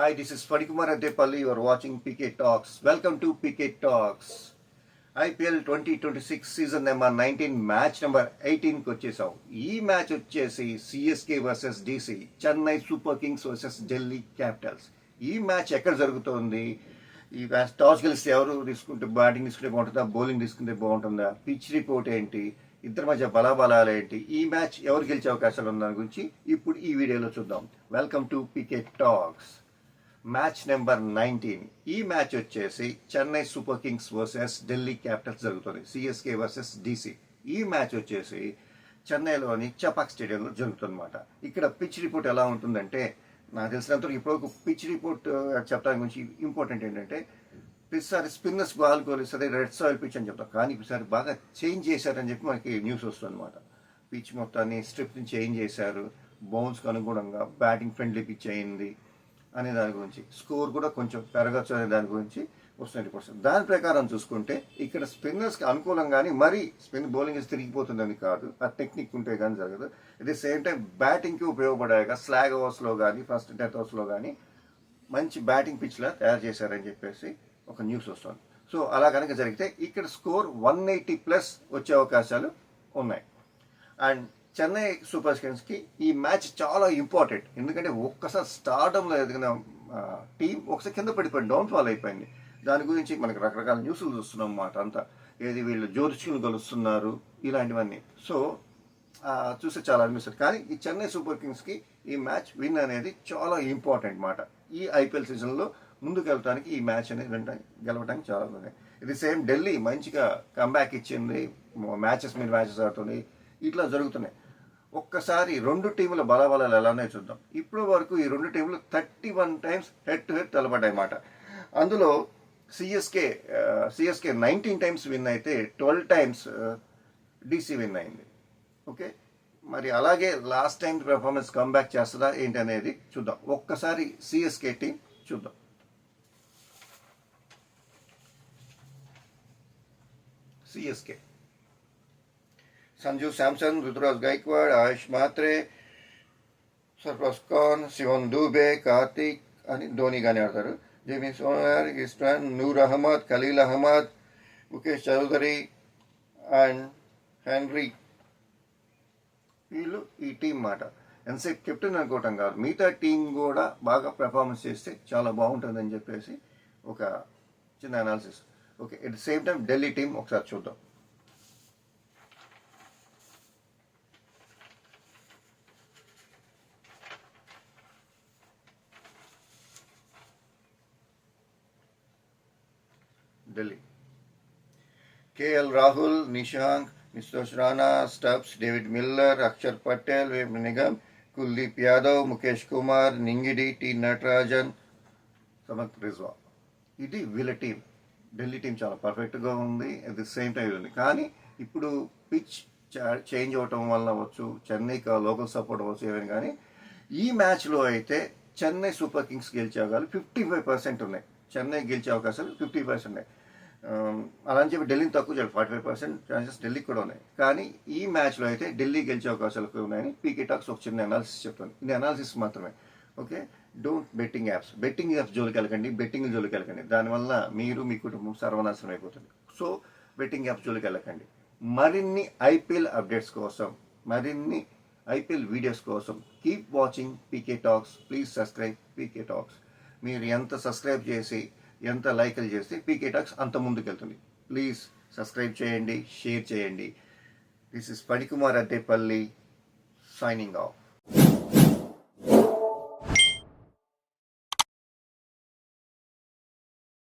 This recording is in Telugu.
Hi, this is Panikumar Addepalli. You are watching PK Talks. Welcome to PK Talks. IPL 2026 season number 19 match number 18కి వచ్చేసాం. ఈ మ్యాచ్ వచ్చేసి CSK versus DC, Chennai Super Kings versus Delhi Capitals. ఈ మ్యాచ్ ఎక్కడ జరుగుతోంది? ఈ మ్యాచ్ టాస్ గెలిస్తే ఎవరు తీసుకుంటే బ్యాటింగ్ తీసుకుంటే బాగుంటుందా, బౌలింగ్ తీసుకుంటే బాగుంటుందా, పిచ్ రిపోర్ట్ ఏంటి, ఇద్దరి మధ్య బలాబలాలు ఏంటి, ఈ మ్యాచ్ ఎవరు గెలిచే అవకాశాలు ఉన్న దాని గురించి ఇప్పుడు ఈ వీడియోలో చూద్దాం. Welcome to PK Talks. Match number 19. ఈ మ్యాచ్ వచ్చేసి Chennai Super Kings versus Delhi Capitals జరుగుతుంది. CSK versus DC. ఈ మ్యాచ్ వచ్చేసి చెన్నైలోని చపాక్ స్టేడియంలో జరుగుతుందన్నమాట. ఇక్కడ పిచ్ రిపోర్ట్ ఎలా ఉంటుందంటే, నాకు తెలిసినంత ఇప్పుడు పిచ్ రిపోర్ట్ చెప్పడానికి గురించి ఇంపార్టెంట్ ఏంటంటే, ప్రతిసారి స్పిన్నర్స్ బాల్ కోలిస్తుంది రెడ్ సాయిల్ పిచ్ అని చెప్తాం, కానీ ఈసారి బాగా చేంజ్ చేశారని చెప్పి మనకి న్యూస్ వస్తుంది అనమాట. పిచ్ మొత్తాన్ని స్ట్రిప్ని చేంజ్ చేశారు, బౌన్స్కి అనుగుణంగా బ్యాటింగ్ ఫ్రెండ్లీ పిచ్ అయింది అనే దాని గురించి, స్కోర్ కూడా కొంచెం పెరగచ్చు అనే దాని గురించి వస్తున్న రిపోర్ట్స్. దాని ప్రకారం చూసుకుంటే ఇక్కడ స్పిన్నర్స్కి అనుకూలంగానే మరీ స్పిన్ బౌలింగ్ తిరిగిపోతుందని కాదు, ఆ టెక్నిక్ ఉంటే కానీ జరగదు. అట్ ది సేమ్ టైం బ్యాటింగ్కి ఉపయోగపడాక స్లాగ్ ఓవర్స్లో కానీ ఫస్ట్ 10th ఓవర్స్లో కానీ మంచి బ్యాటింగ్ పిచ్లా తయారు చేశారని చెప్పేసి ఒక న్యూస్ వస్తుంది. సో అలా కనుక జరిగితే ఇక్కడ స్కోర్ 180+ వచ్చే అవకాశాలు ఉన్నాయి. అండ్ చెన్నై సూపర్ కింగ్స్కి ఈ మ్యాచ్ చాలా ఇంపార్టెంట్. ఎందుకంటే ఒక్కసారి స్టార్డంలో ఎదిగిన టీం ఒకసారి కింద పడిపోయింది, డౌన్ఫాల్ అయిపోయింది. దాని గురించి మనకి రకరకాల న్యూస్లు చూస్తున్నాం అన్నమాట. అంతా ఏది వీళ్ళు జ్యోతిష్కులు కలుస్తున్నారు ఇలాంటివన్నీ. సో చూస్తే చాలా అనిపిస్తుంది. కానీ ఈ చెన్నై సూపర్ కింగ్స్కి ఈ మ్యాచ్ విన్ అనేది చాలా ఇంపార్టెంట్ మాట. ఈ ఐపీఎల్ సీజన్లో ముందుకు వెళ్ళడానికి ఈ మ్యాచ్ అనేది గెలవడానికి చాలా ఉన్నాయి. ఇది సేమ్ ఢిల్లీ మంచిగా కంబ్యాక్ ఇచ్చింది, మ్యాచెస్ మీద మ్యాచెస్ ఆడుతుంది, ఇట్లా జరుగుతున్నాయి. ఒక్కసారి రెండు టీముల బలాబలాలు ఎలానే చూద్దాం. ఇప్పటి వరకు ఈ రెండు టీములు 31 times హెడ్ టు హెడ్ తలపడ్డాయన్నమాట. అందులో సిఎస్కే 19 times విన్ అయితే 12 times డిసి విన్ అయింది. ఓకే, మరి అలాగే లాస్ట్ టైం పెర్ఫార్మెన్స్ కమ్బ్యాక్ చేస్తుందా ఏంటి అనేది చూద్దాం. ఒక్కసారి సిఎస్కే టీం చూద్దాం. సిఎస్కే సంజు శాంసన్, రుతురాజ్ గైక్వాడ్, ఆయుష్ మాత్రే, సర్ఫరాజ్ ఖాన్, శివన్ దూబే, కార్తిక్ అని ధోని కానీ ఆడతారు. జేమీ సోనర్, ఇస్మాన్, నూర్ అహ్మద్, ఖలీల్ అహ్మద్, ముఖేష్ చౌదరి అండ్ హెన్రీ, వీళ్ళు ఈ టీం మాట. ఎంతసేపు కెప్టెన్ అనుకోవటం కాదు, మిగతా టీం కూడా బాగా పెర్ఫార్మెన్స్ చేస్తే చాలా బాగుంటుందని చెప్పేసి ఒక చిన్న analysis. Okay, at the same time Delhi team ఒకసారి చూద్దాం. Delhi KL Rahul, Nissanka, Nitish Rana, Stubbs, David Miller, Axar Patel, వేమ్ నిగమ్, కుల్దీప్ యాదవ్, ముఖేష్ కుమార్, నింగిడి, టి నటరాజన్, సమత్ రిజ్వా. ఇది వీళ్ళ టీం. ఢిల్లీ టీం చాలా పర్ఫెక్ట్గా ఉంది, అట్ ది సేమ్ టైం ఉంది. కానీ ఇప్పుడు పిచ్ చేంజ్ అవ్వటం వల్ల అవ్వచ్చు, చెన్నైకి లోకల్ సపోర్ట్ అవ్వచ్చు ఏమైనా, కానీ ఈ మ్యాచ్లో అయితే చెన్నై సూపర్ కింగ్స్ గెలిచే అవకాశాలు 55% ఉన్నాయి. చెన్నై గెలిచే అవకాశాలు 50% ఉన్నాయి. అలా అని చెప్పి ఢిల్లీని తక్కువ చేయాలి, 45% ఛాన్సెస్ ఢిల్లీకి కూడా ఉన్నాయి. కానీ ఈ మ్యాచ్లో అయితే ఢిల్లీ గెలిచే అవకాశాలు ఉన్నాయని పీకే టాక్స్ ఒక చిన్న అనాలిసిస్ చెప్తాను. ఇది అనాలిసిస్ మాత్రమే. ఓకే, డోంట్ బెట్టింగ్ యాప్స్ జోలికి వెళ్ళకండి, బెట్టింగ్ జోలికి వెళ్ళకండి. దానివల్ల మీరు మీ కుటుంబం సర్వనాశనం అయిపోతుంది. సో బెట్టింగ్ యాప్స్ జోలికి వెళ్ళకండి. మరిన్ని ఐపీఎల్ అప్డేట్స్ కోసం, మరిన్ని ఐపీఎల్ వీడియోస్ కోసం keep watching PK talks. Please subscribe PK talks. మీరు ఎంత సబ్స్క్రైబ్ చేసి ఎంత లైక్లు చేస్తే పీకే టాక్స్ అంత ముందుకెళ్తుంది. ప్లీజ్ సబ్స్క్రైబ్ చేయండి, షేర్ చేయండి. This is Phanikumar Addepalli signing of.